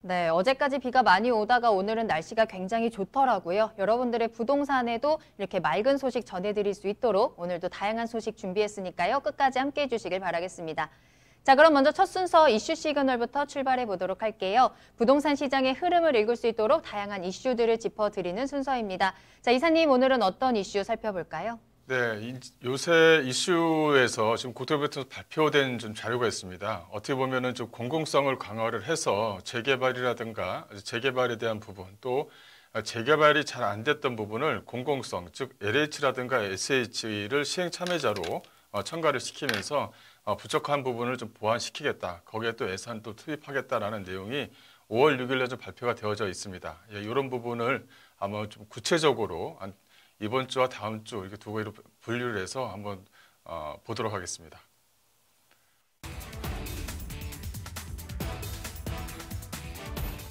네, 어제까지 비가 많이 오다가 오늘은 날씨가 굉장히 좋더라고요. 여러분들의 부동산에도 이렇게 맑은 소식 전해드릴 수 있도록 오늘도 다양한 소식 준비했으니까요. 끝까지 함께해 주시길 바라겠습니다. 자, 그럼 먼저 첫 순서 이슈 시그널부터 출발해 보도록 할게요. 부동산 시장의 흐름을 읽을 수 있도록 다양한 이슈들을 짚어드리는 순서입니다. 자, 이사님 오늘은 어떤 이슈 살펴볼까요? 네, 요새 이슈에서 지금 국토부에서 발표된 좀 자료가 있습니다. 어떻게 보면은 좀 공공성을 강화를 해서 재개발이라든가 재개발에 대한 부분 또 재개발이 잘 안 됐던 부분을 공공성, 즉 LH라든가 SH를 시행 참여자로 첨가를 시키면서 부족한 부분을 좀 보완시키겠다. 거기에 또 예산 또 투입하겠다라는 내용이 5월 6일에 좀 발표가 되어져 있습니다. 예, 이런 부분을 아마 좀 구체적으로 이번 주와 다음 주 이렇게 두 개로 분류를 해서 한번 보도록 하겠습니다.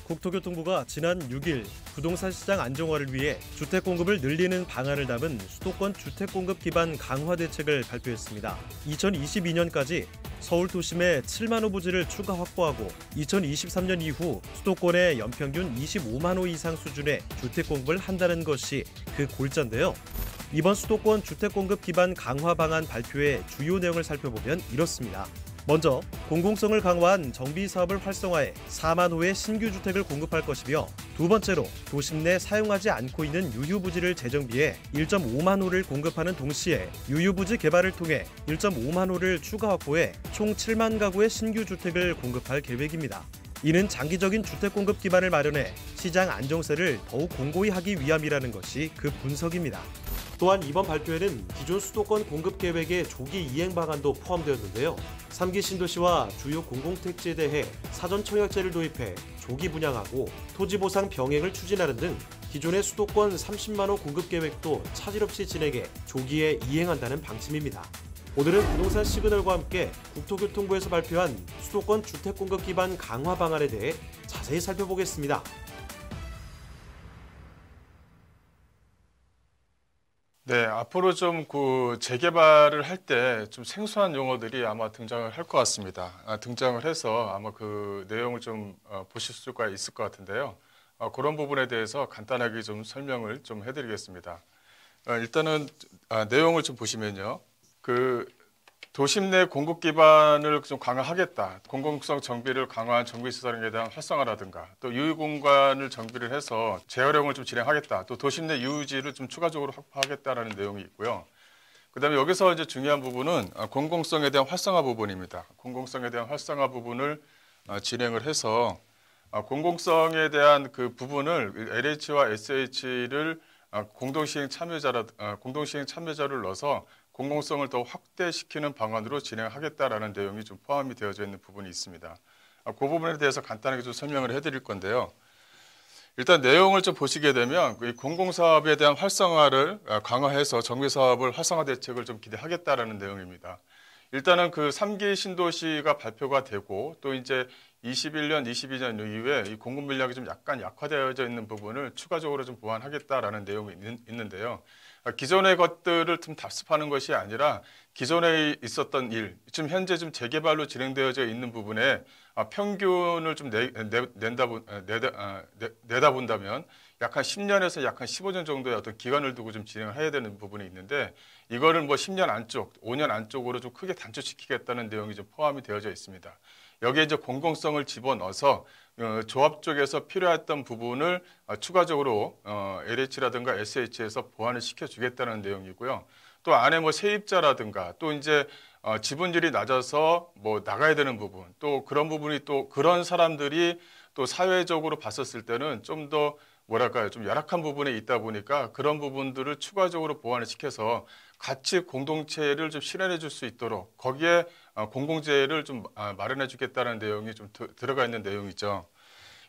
국토교통부가 지난 6일 부동산 시장 안정화를 위해 주택 공급을 늘리는 방안을 담은 수도권 주택 공급 기반 강화 대책을 발표했습니다. 2022년까지 서울 도심에 7만 호 부지를 추가 확보하고 2023년 이후 수도권의 연평균 25만 호 이상 수준의 주택 공급을 한다는 것이 그 골자인데요. 이번 수도권 주택 공급 기반 강화 방안 발표의 주요 내용을 살펴보면 이렇습니다. 먼저 공공성을 강화한 정비 사업을 활성화해 4만 호의 신규 주택을 공급할 것이며 두 번째로 도심 내 사용하지 않고 있는 유휴부지를 재정비해 1.5만 호를 공급하는 동시에 유휴부지 개발을 통해 1.5만 호를 추가 확보해 총 7만 가구의 신규 주택을 공급할 계획입니다. 이는 장기적인 주택 공급 기반을 마련해 시장 안정세를 더욱 공고히 하기 위함이라는 것이 그 분석입니다. 또한 이번 발표에는 기존 수도권 공급 계획의 조기 이행 방안도 포함되었는데요. 3기 신도시와 주요 공공택지에 대해 사전 청약제를 도입해 조기 분양하고 토지 보상 병행을 추진하는 등 기존의 수도권 30만 호 공급 계획도 차질 없이 진행해 조기에 이행한다는 방침입니다. 오늘은 부동산 시그널과 함께 국토교통부에서 발표한 수도권 주택 공급 기반 강화 방안에 대해 자세히 살펴보겠습니다. 네, 앞으로 좀 그 재개발을 할 때 좀 생소한 용어들이 아마 등장을 할 것 같습니다. 등장을 해서 아마 그 내용을 좀 보실 수가 있을 것 같은데요. 그런 부분에 대해서 간단하게 좀 설명을 좀 해드리겠습니다. 일단은 내용을 좀 보시면요. 그 도심 내 공급 기반을 좀 강화하겠다. 공공성 정비를 강화한 정비시설에 대한 활성화라든가 또 유휴 공간을 정비를 해서 재활용을 좀 진행하겠다. 또 도심 내 유휴지를 좀 추가적으로 확보하겠다라는 내용이 있고요. 그다음에 여기서 이제 중요한 부분은 공공성에 대한 활성화 부분입니다. 공공성에 대한 활성화 부분을 진행을 해서 공공성에 대한 그 부분을 LH와 SH를 공동시행 참여자를 넣어서 공공성을 더 확대시키는 방안으로 진행하겠다라는 내용이 좀 포함이 되어져 있는 부분이 있습니다. 그 부분에 대해서 간단하게 좀 설명을 해드릴 건데요. 일단 내용을 좀 보시게 되면 이 공공사업에 대한 활성화를 강화해서 정비사업을 활성화 대책을 좀 기대하겠다라는 내용입니다. 일단은 그 3기 신도시가 발표가 되고 또 이제 21년, 22년 이후에 이 공급 물량이 좀 약간 약화되어져 있는 부분을 추가적으로 좀 보완하겠다라는 내용이 있는데요. 기존의 것들을 좀 답습하는 것이 아니라 기존에 있었던 일, 지금 현재 좀 재개발로 진행되어져 있는 부분에 평균을 좀 내다본다면 약 한 10년에서 약 한 15년 정도의 어떤 기간을 두고 좀 진행을 해야 되는 부분이 있는데 이거를 뭐 10년 안쪽, 5년 안쪽으로 좀 크게 단축시키겠다는 내용이 좀 포함이 되어져 있습니다. 여기에 이제 공공성을 집어넣어서 조합 쪽에서 필요했던 부분을 추가적으로 LH라든가 SH에서 보완을 시켜주겠다는 내용이고요. 또 안에 뭐 세입자라든가 또 이제 지분율이 낮아서 뭐 나가야 되는 부분 또 그런 부분이 또 그런 사람들이 또 사회적으로 봤었을 때는 좀 더 뭐랄까요 좀 열악한 부분에 있다 보니까 그런 부분들을 추가적으로 보완을 시켜서 같이 공동체를 좀 실현해 줄 수 있도록 거기에 공공재를 좀 마련해 주겠다는 내용이 좀 들어가 있는 내용이죠.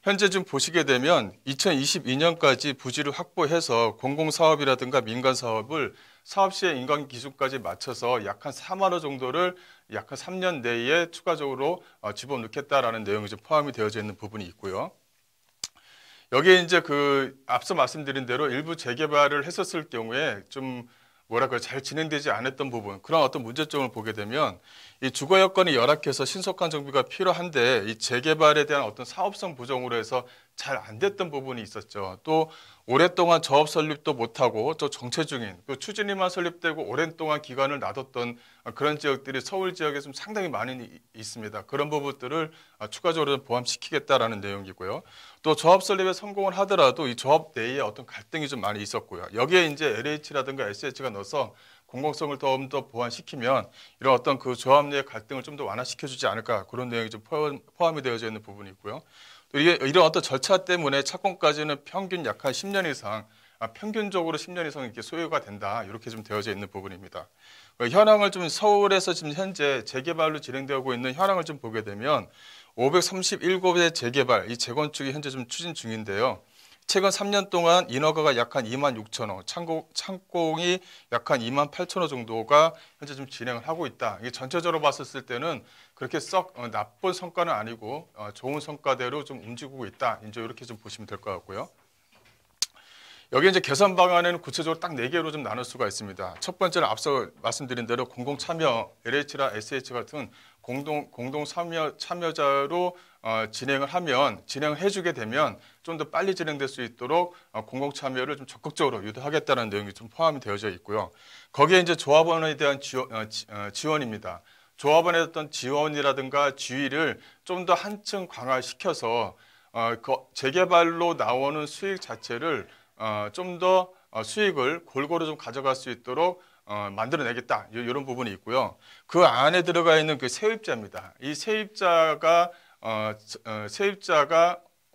현재 좀 보시게 되면 2022년까지 부지를 확보해서 공공사업이라든가 민간사업을 사업시행 인간 기준까지 맞춰서 약 한 4만 호 정도를 약 한 3년 내에 추가적으로 집어넣겠다라는 내용이 좀 포함이 되어져 있는 부분이 있고요. 여기에 이제 그 앞서 말씀드린 대로 일부 재개발을 했었을 경우에 좀 뭐랄까요 잘 진행되지 않았던 부분 그런 어떤 문제점을 보게 되면 이 주거 여건이 열악해서 신속한 정비가 필요한데 이 재개발에 대한 어떤 사업성 부족으로 해서 잘 안 됐던 부분이 있었죠. 또 오랫동안 저업 설립도 못하고 또 정체 중인 그 추진위만 설립되고 오랜 동안 기간을 놔뒀던 그런 지역들이 서울 지역에 좀 상당히 많이 있습니다. 그런 부분들을 추가적으로 보완시키겠다라는 내용이고요. 또 조합 설립에 성공을 하더라도 이 조합 내에 어떤 갈등이 좀 많이 있었고요. 여기에 이제 LH라든가 SH가 넣어서 공공성을 좀 더 보완시키면 이런 어떤 그 조합 내의 갈등을 좀 더 완화시켜주지 않을까 그런 내용이 좀 포함이 되어져 있는 부분이 있고요. 또 이런 어떤 절차 때문에 착공까지는 평균 약 한 10년 이상, 평균적으로 10년 이상 이렇게 소요가 된다 이렇게 좀 되어져 있는 부분입니다. 현황을 좀 서울에서 지금 현재 재개발로 진행되고 있는 현황을 좀 보게 되면 537곳의 재개발, 이 재건축이 현재 좀 추진 중인데요. 최근 3년 동안 인허가가 약 한 2만 6천 호, 착공이 약 한 2만 8천 호 정도가 현재 좀 진행을 하고 있다. 이게 전체적으로 봤을 때는 그렇게 썩 나쁜 성과는 아니고 좋은 성과대로 좀 움직이고 있다. 이제 이렇게 좀 보시면 될 것 같고요. 여기 이제 개선 방안에는 구체적으로 딱 4개로 좀 나눌 수가 있습니다. 첫 번째는 앞서 말씀드린 대로 공공 참여, LH나 SH 같은 공동 참여자로 진행을 해주게 되면 좀 더 빨리 진행될 수 있도록 공공 참여를 좀 적극적으로 유도하겠다는 내용이 좀 포함이 되어져 있고요. 거기에 이제 조합원에 대한 지원입니다. 조합원의 어떤 지원이라든가 지위를 좀 더 한층 강화시켜서 그 재개발로 나오는 수익 자체를 좀 더 수익을 골고루 좀 가져갈 수 있도록 만들어내겠다 이런 부분이 있고요. 그 안에 들어가 있는 그 세입자입니다. 이 세입자가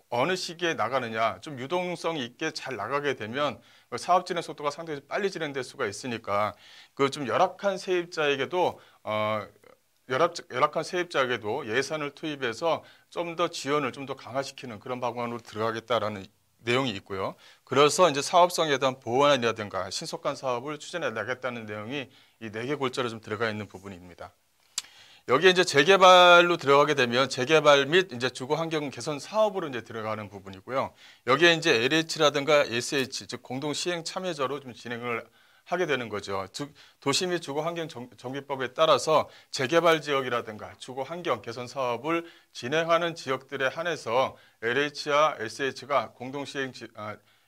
어느 시기에 나가느냐, 좀 유동성 있게 잘 나가게 되면 사업 진행 속도가 상당히 빨리 진행될 수가 있으니까 그 좀 열악한 세입자에게도 예산을 투입해서 좀 더 지원을 좀 더 강화시키는 그런 방안으로 들어가겠다라는 내용이 있고요. 그래서 이제 사업성에 대한 보완이라든가 신속한 사업을 추진해 나가겠다는 내용이 이 4개 골자로 좀 들어가 있는 부분입니다. 여기에 이제 재개발로 들어가게 되면 재개발 및 이제 주거 환경 개선 사업으로 이제 들어가는 부분이고요. 여기에 이제 LH라든가 SH 즉 공동 시행 참여자로 좀 진행을 하게 되는 거죠. 즉 도시 및 주거 환경 정비법에 따라서 재개발 지역이라든가 주거 환경 개선 사업을 진행하는 지역들에 한해서 LH와 SH가 공동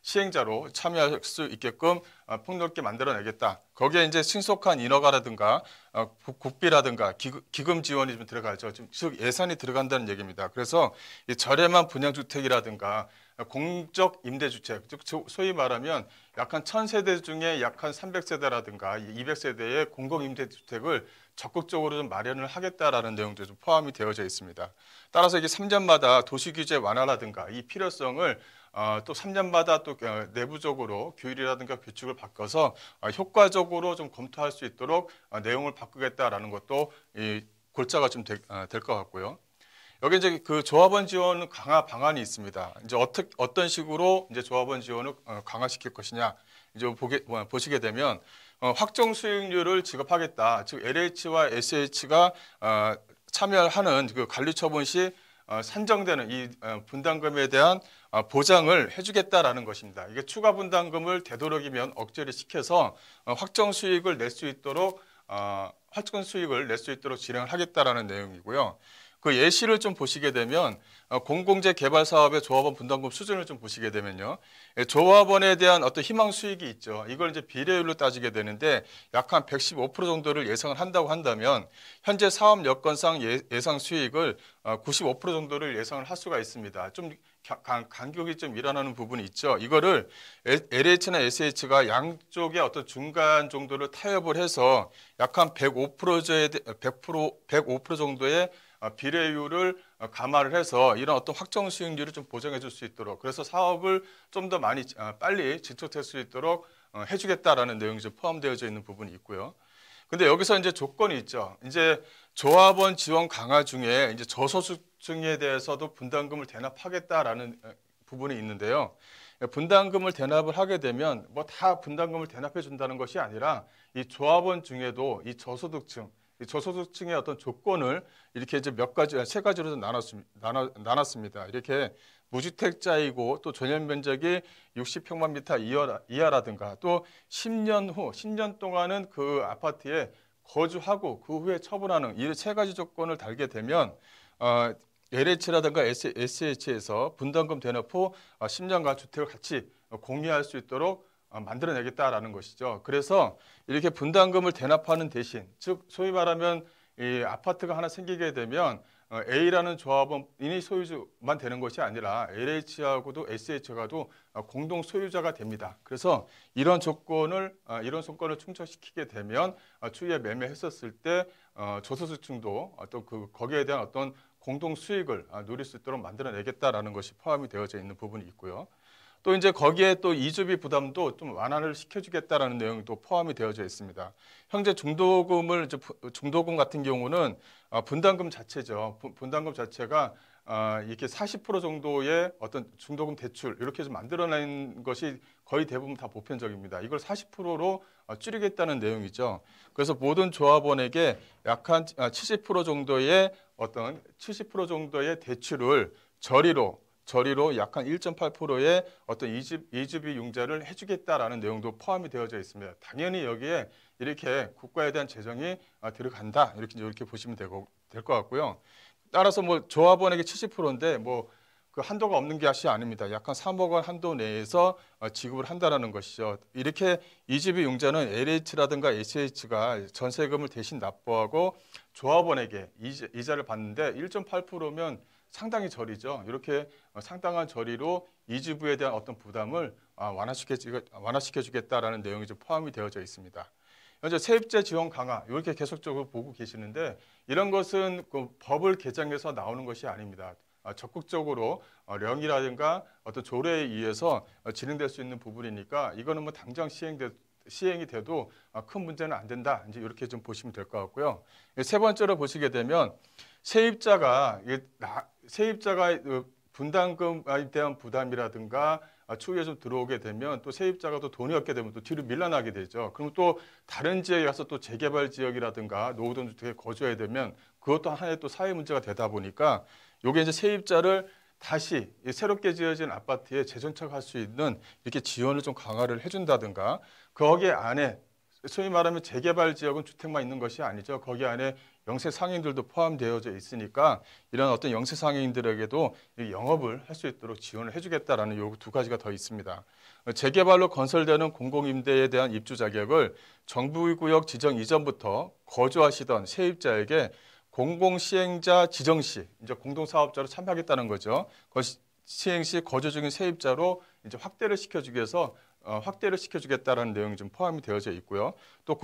시행자로 참여할 수 있게끔 폭넓게 만들어내겠다. 거기에 이제 신속한 인허가라든가 국비라든가 기금 지원이 좀 들어가죠. 즉 예산이 들어간다는 얘기입니다. 그래서 이 저렴한 분양주택이라든가 공적 임대주택, 즉 소위 말하면 약 한 1000세대 중에 약 한 300세대라든가 200세대의 공공임대주택을 적극적으로 좀 마련을 하겠다라는 내용도 좀 포함이 되어져 있습니다. 따라서 이게 3년마다 도시규제 완화라든가 이 필요성을 또 3년마다 또 내부적으로 규율이라든가 규칙을 바꿔서 효과적으로 좀 검토할 수 있도록 내용을 바꾸겠다라는 것도 이 골자가 좀 될 것 같고요. 여기 이제 그 조합원 지원 강화 방안이 있습니다. 이제 어떤 식으로 이제 조합원 지원을 강화시킬 것이냐 이제 보시게 되면 확정 수익률을 지급하겠다. 즉 LH와 SH가 참여하는 그 관리처분 시 산정되는 이 분담금에 대한 보장을 해주겠다라는 것입니다. 이게 추가 분담금을 되도록이면 억제를 시켜서 확정 수익을 낼 수 있도록 진행을 하겠다라는 내용이고요. 그 예시를 좀 보시게 되면 공공재 개발 사업의 조합원 분담금 수준을 좀 보시게 되면요. 조합원에 대한 어떤 희망 수익이 있죠. 이걸 이제 비례율로 따지게 되는데 약 한 115% 정도를 예상을 한다고 한다면 현재 사업 여건상 예상 수익을 95% 정도를 예상을 할 수가 있습니다. 좀 간격이 좀 일어나는 부분이 있죠. 이거를 LH나 SH가 양쪽의 어떤 중간 정도를 타협을 해서 약 한 105% 정도의 비례율을 감안을 해서 이런 어떤 확정 수익률을 좀 보장해 줄 수 있도록 그래서 사업을 좀 더 많이 빨리 진척될 수 있도록 해주겠다라는 내용이 좀 포함되어져 있는 부분이 있고요. 근데 여기서 이제 조건이 있죠. 이제 조합원 지원 강화 중에 이제 저소득층에 대해서도 분담금을 대납하겠다라는 부분이 있는데요. 분담금을 대납을 하게 되면 뭐 다 분담금을 대납해 준다는 것이 아니라 이 조합원 중에도 이 저소득층의 어떤 조건을 이렇게 이제 세 가지로 나눴습니다. 이렇게 무주택자이고 또 전용 면적이 60평방미터 이하라든가 또 10년 동안은 그 아파트에 거주하고 그 후에 처분하는 이 세 가지 조건을 달게 되면 LH라든가 SH에서 분담금 대납 후 10년간 주택을 같이 공유할 수 있도록 만들어내겠다라는 것이죠. 그래서 이렇게 분담금을 대납하는 대신, 즉 소위 말하면 이 아파트가 하나 생기게 되면 A라는 조합원이 소유주만 되는 것이 아니라 LH하고도 SH하고도 공동 소유자가 됩니다. 그래서 이런 조건을 충족시키게 되면 추후에 매매했었을 때 저소득층도 또 거기에 대한 어떤 공동 수익을 누릴 수 있도록 만들어내겠다라는 것이 포함이 되어져 있는 부분이 있고요. 또 이제 거기에 또 이주비 부담도 좀 완화를 시켜주겠다라는 내용도 포함이 되어져 있습니다. 현재 중도금 같은 경우는 분담금 자체죠. 분담금 자체가 이렇게 40% 정도의 어떤 중도금 대출 이렇게 좀 만들어낸 것이 거의 대부분 다 보편적입니다. 이걸 40%로 줄이겠다는 내용이죠. 그래서 모든 조합원에게 약 한 70% 정도의 대출을 저리로 약 한 1.8%의 어떤 이주비 융자를 해주겠다라는 내용도 포함이 되어져 있습니다. 당연히 여기에 이렇게 국가에 대한 재정이 들어간다 이렇게 보시면 될 것 같고요. 따라서 뭐 조합원에게 70%인데 뭐 그 한도가 없는 것이 아닙니다. 약 한 3억 원 한도 내에서 지급을 한다라는 것이죠. 이렇게 이주비 융자는 LH라든가 SH가 전세금을 대신 납부하고 조합원에게 이자를 받는데 1.8%면 상당히 저리죠. 이렇게 상당한 저리로 이주부에 대한 어떤 부담을 완화시켜주겠다라는 내용이 좀 포함이 되어져 있습니다. 현재 세입자 지원 강화 이렇게 계속적으로 보고 계시는데 이런 것은 그 법을 개정해서 나오는 것이 아닙니다. 적극적으로 령이라든가 어떤 조례에 의해서 진행될 수 있는 부분이니까 이거는 뭐 당장 시행이 돼도 큰 문제는 안 된다. 이제 이렇게 좀 보시면 될 것 같고요. 세 번째로 보시게 되면 세입자가 분담금에 대한 부담이라든가 추후에 좀 들어오게 되면 또 세입자가 또 돈이 없게 되면 또 뒤로 밀려나게 되죠. 그럼 또 다른 지역에 가서 또 재개발 지역이라든가 노후돈 주택에 거주해야 되면 그것도 하나의 또 사회 문제가 되다 보니까 요게 이제 세입자를 다시 새롭게 지어진 아파트에 재정착할 수 있는 이렇게 지원을 좀 강화를 해준다든가 거기에 안에 소위 말하면 재개발 지역은 주택만 있는 것이 아니죠. 거기 안에 영세 상인들도 포함되어져 있으니까 이런 어떤 영세 상인들에게도 영업을 할 수 있도록 지원을 해주겠다라는 요구 두 가지가 더 있습니다. 재개발로 건설되는 공공임대에 대한 입주 자격을 정부구역 지정 이전부터 거주하시던 세입자에게 공공시행자 지정 시 이제 공동사업자로 참여하겠다는 거죠. 시행 시 거주 중인 세입자로 이제 확대를 시켜주겠다라는 내용이 좀 포함이 되어져 있고요. 또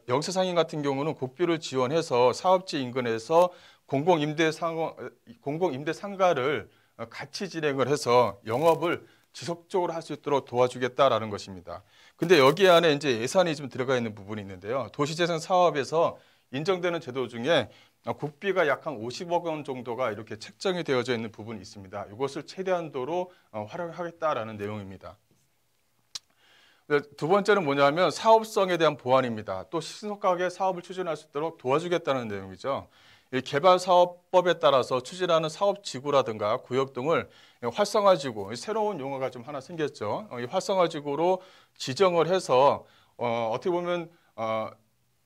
영세 상인 같은 경우는 국비를 지원해서 사업지 인근에서 공공임대 상가를 같이 진행을 해서 영업을 지속적으로 할 수 있도록 도와주겠다라는 것입니다. 근데 여기 안에 이제 예산이 좀 들어가 있는 부분이 있는데요. 도시재생 사업에서 인정되는 제도 중에 국비가 약 한 50억 원 정도가 이렇게 책정이 되어져 있는 부분이 있습니다. 이것을 최대한도로 활용하겠다라는 내용입니다. 두 번째는 뭐냐면 사업성에 대한 보완입니다. 또 신속하게 사업을 추진할 수 있도록 도와주겠다는 내용이죠. 이 개발사업법에 따라서 추진하는 사업지구라든가 구역 등을 활성화지구, 새로운 용어가 좀 하나 생겼죠. 이 활성화지구로 지정을 해서 어떻게 보면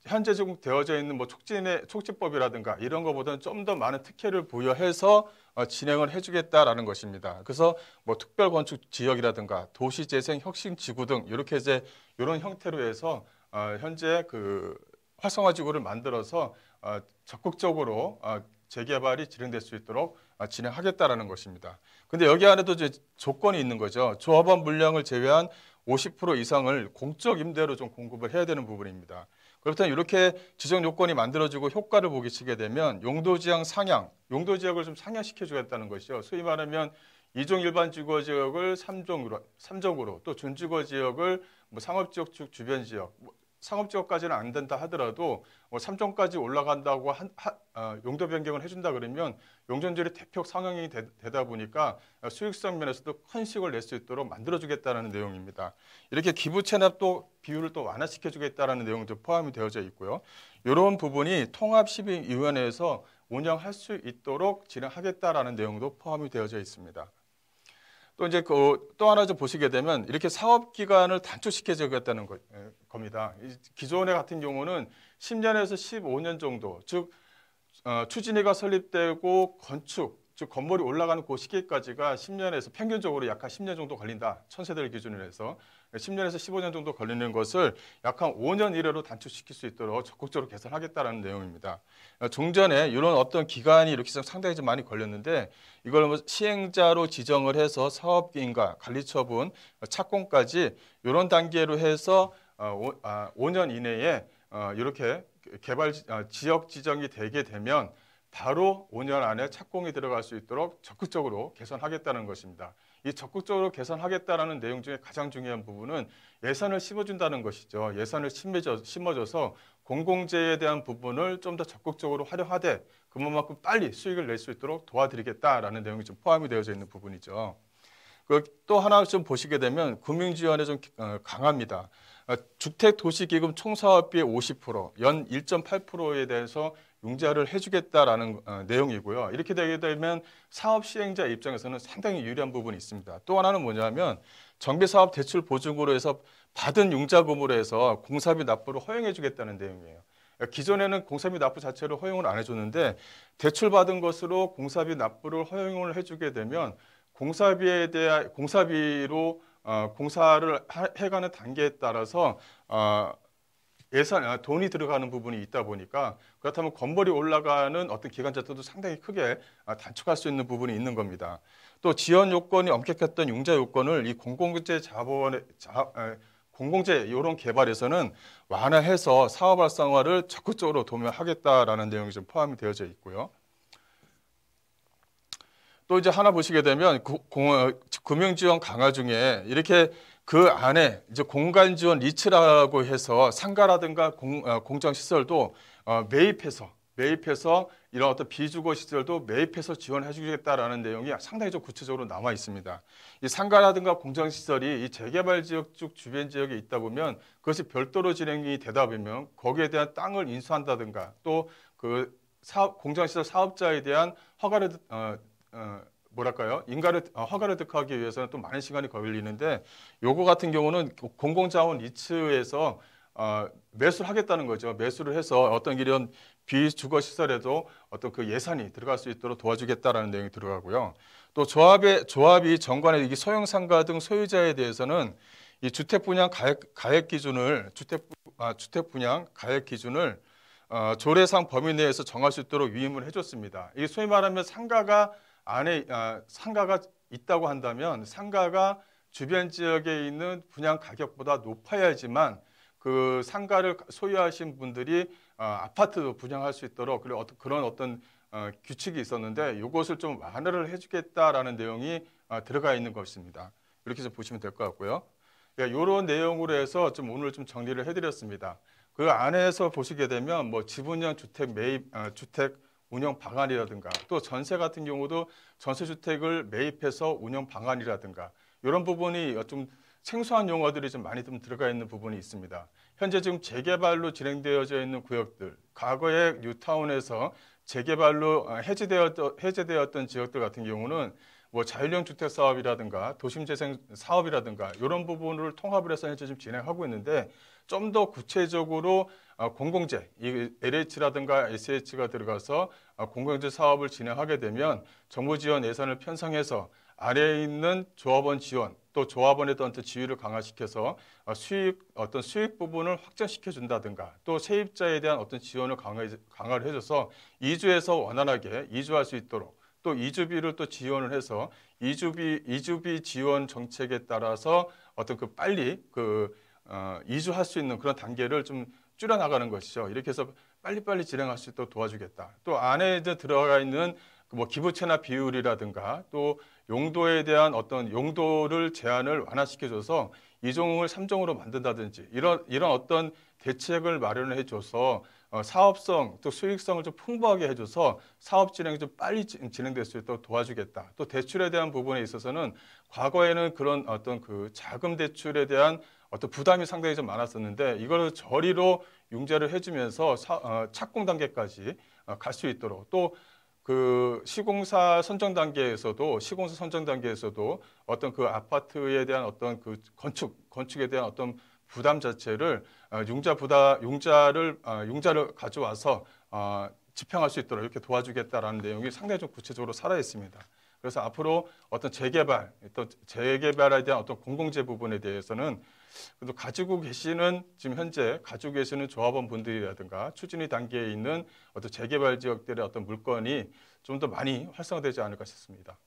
현재 지금 되어져 있는 뭐 촉진법이라든가 이런 것보다는 좀 더 많은 특혜를 부여해서 진행을 해주겠다라는 것입니다. 그래서 뭐 특별건축 지역이라든가 도시재생 혁신지구 등 이렇게 이제 이런 형태로 해서 현재 그 활성화지구를 만들어서 적극적으로 재개발이 진행될 수 있도록 진행하겠다라는 것입니다. 근데 여기 안에도 이제 조건이 있는 거죠. 조합원 물량을 제외한 50% 이상을 공적 임대로 좀 공급을 해야 되는 부분입니다. 그렇다면 이렇게 지정 요건이 만들어지고 효과를 보시게 되면 용도지역 용도지역을 좀 상향시켜 주겠다는 것이죠. 소위 말하면 2종 일반 주거 지역을 3종으로 또 준주거 지역을 뭐 상업지역 주변 지역, 상업지역까지는 안 된다 하더라도 3종까지 올라간다고 용도 변경을 해준다 그러면 용적률이 대폭 상향이 되다 보니까 수익성 면에서도 큰 수익을 낼 수 있도록 만들어주겠다는 내용입니다. 이렇게 기부 체납도 비율을 또 완화시켜주겠다는 내용도 포함이 되어져 있고요. 이런 부분이 통합시민위원회에서 운영할 수 있도록 진행하겠다라는 내용도 포함이 되어져 있습니다. 또 이제 또 하나 좀 보시게 되면 이렇게 사업 기간을 단축시켜주겠다는 겁니다. 기존의 같은 경우는 10년에서 15년 정도, 즉 추진위가 설립되고 건축, 즉 건물이 올라가는 그 시기까지가 10년에서 평균적으로 약 한 10년 정도 걸린다. 천세대를 기준으로 해서 10년에서 15년 정도 걸리는 것을 약 한 5년 이내로 단축시킬 수 있도록 적극적으로 개선하겠다는 내용입니다. 종전에 이런 어떤 기간이 이렇게 상당히 좀 많이 걸렸는데 이걸 뭐 시행자로 지정을 해서 사업기인가 관리처분, 착공까지 이런 단계로 해서 5년 이내에 이렇게 개발 지역 지정이 되게 되면 바로 5년 안에 착공이 들어갈 수 있도록 적극적으로 개선하겠다는 것입니다. 이 적극적으로 개선하겠다는 내용 중에 가장 중요한 부분은 예산을 심어준다는 것이죠. 예산을 심어줘서 공공재에 대한 부분을 좀 더 적극적으로 활용하되 그만큼 빨리 수익을 낼 수 있도록 도와드리겠다라는 내용이 좀 포함이 되어져 있는 부분이죠. 또 하나 좀 보시게 되면 금융지원에 좀 강합니다. 주택도시기금 총사업비의 50%, 연 1.8%에 대해서 융자를 해주겠다라는 내용이고요. 이렇게 되게 되면 사업 시행자 입장에서는 상당히 유리한 부분이 있습니다. 또 하나는 뭐냐면 정비사업 대출 보증으로 해서 받은 융자금으로 해서 공사비 납부를 허용해 주겠다는 내용이에요. 기존에는 공사비 납부 자체를 허용을 안 해줬는데 대출 받은 것으로 공사비 납부를 허용을 해주게 되면 공사비에 대한 공사비로 공사를 해가는 단계에 따라서 돈이 들어가는 부분이 있다 보니까 그렇다면 건물이 올라가는 어떤 기간 자체도 상당히 크게 단축할 수 있는 부분이 있는 겁니다. 또 지원 요건이 엄격했던 융자 요건을 이 공공재 이런 개발에서는 완화해서 사업 활성화를 적극적으로 도모하겠다라는 내용이 좀 포함이 되어져 있고요. 또 이제 하나 보시게 되면 금융지원 강화 중에 이렇게 그 안에 이제 공간지원 리츠라고 해서 상가라든가 공정시설도 매입해서 이런 어떤 비주거 시설도 매입해서 지원해 주겠다라는 내용이 상당히 좀 구체적으로 나와 있습니다. 이 상가라든가 공정시설이 이 재개발 지역 쪽 주변 지역에 있다 보면 그것이 별도로 진행이 되다 보면 거기에 대한 땅을 인수한다든가 또 그 공정시설 사업자에 대한 허가를 허가를 득하기 위해서는 또 많은 시간이 걸리는데 요거 같은 경우는 공공자원 리츠에서 매수를 하겠다는 거죠. 매수를 해서 어떤 이런 비주거 시설에도 어떤 그 예산이 들어갈 수 있도록 도와주겠다라는 내용이 들어가고요. 또 조합이 정관의 이 소형 상가 등 소유자에 대해서는 이 주택 분양 가액 기준을 조례상 범위 내에서 정할 수 있도록 위임을 해줬습니다. 이게 소위 말하면 상가가 있다고 한다면 상가가 주변 지역에 있는 분양 가격보다 높아야지만 그 상가를 소유하신 분들이 아파트도 분양할 수 있도록 그런 어떤 규칙이 있었는데 이것을 좀 완화를 해주겠다라는 내용이 들어가 있는 것입니다. 이렇게 좀 보시면 될 것 같고요. 이런 내용으로 해서 좀 오늘 좀 정리를 해드렸습니다. 그 안에서 보시게 되면 뭐 지분형 주택 주택 운영 방안이라든가 또 전세 같은 경우도 전세주택을 매입해서 운영 방안이라든가 이런 부분이 좀 생소한 용어들이 좀 많이 좀 들어가 있는 부분이 있습니다. 현재 지금 재개발로 진행되어져 있는 구역들, 과거에 뉴타운에서 재개발로 해제되었던 지역들 같은 경우는 뭐 자율형 주택 사업이라든가 도심재생 사업이라든가 이런 부분을 통합을 해서 현재 좀 진행하고 있는데 좀 더 구체적으로 공공재, 이 LH라든가 SH가 들어가서 공공재 사업을 진행하게 되면 정부 지원 예산을 편성해서 아래에 있는 조합원 지원, 또 조합원에 대한 지위를 강화시켜서 수익 부분을 확정시켜 준다든가 또 세입자에 대한 어떤 지원을 강화를 해줘서 이주에서 원활하게 이주할 수 있도록 또 이주비를 또 지원을 해서 이주비 지원 정책에 따라서 어떤 빨리 이주할 수 있는 그런 단계를 좀 줄여나가는 것이죠. 이렇게 해서 빨리빨리 진행할 수 있도록 도와주겠다. 또 안에 이제 들어가 있는 뭐 기부채납 비율이라든가 또 용도에 대한 어떤 용도를 제한을 완화시켜줘서 2종을 3종으로 만든다든지 이런 어떤 대책을 마련을 해줘서 사업성 또 수익성을 좀 풍부하게 해줘서 사업 진행이 좀 빨리 진행될 수 있도록 도와주겠다. 또 대출에 대한 부분에 있어서는 과거에는 그런 어떤 그 자금 대출에 대한 어떤 부담이 상당히 좀 많았었는데 이걸 저리로 융자를 해주면서 착공 단계까지 갈 수 있도록 또 그 시공사 선정 단계에서도 어떤 그 아파트에 대한 어떤 그 건축에 대한 어떤 부담 자체를 융자를 가져와서 집행할 수 있도록 이렇게 도와주겠다라는 내용이 상당히 좀 구체적으로 살아 있습니다. 그래서 앞으로 어떤 재개발에 대한 어떤 공공재 부분에 대해서는 그래도 지금 현재 가지고 계시는 조합원 분들이라든가 추진위 단계에 있는 어떤 재개발 지역들의 어떤 물건이 좀 더 많이 활성화되지 않을까 싶습니다.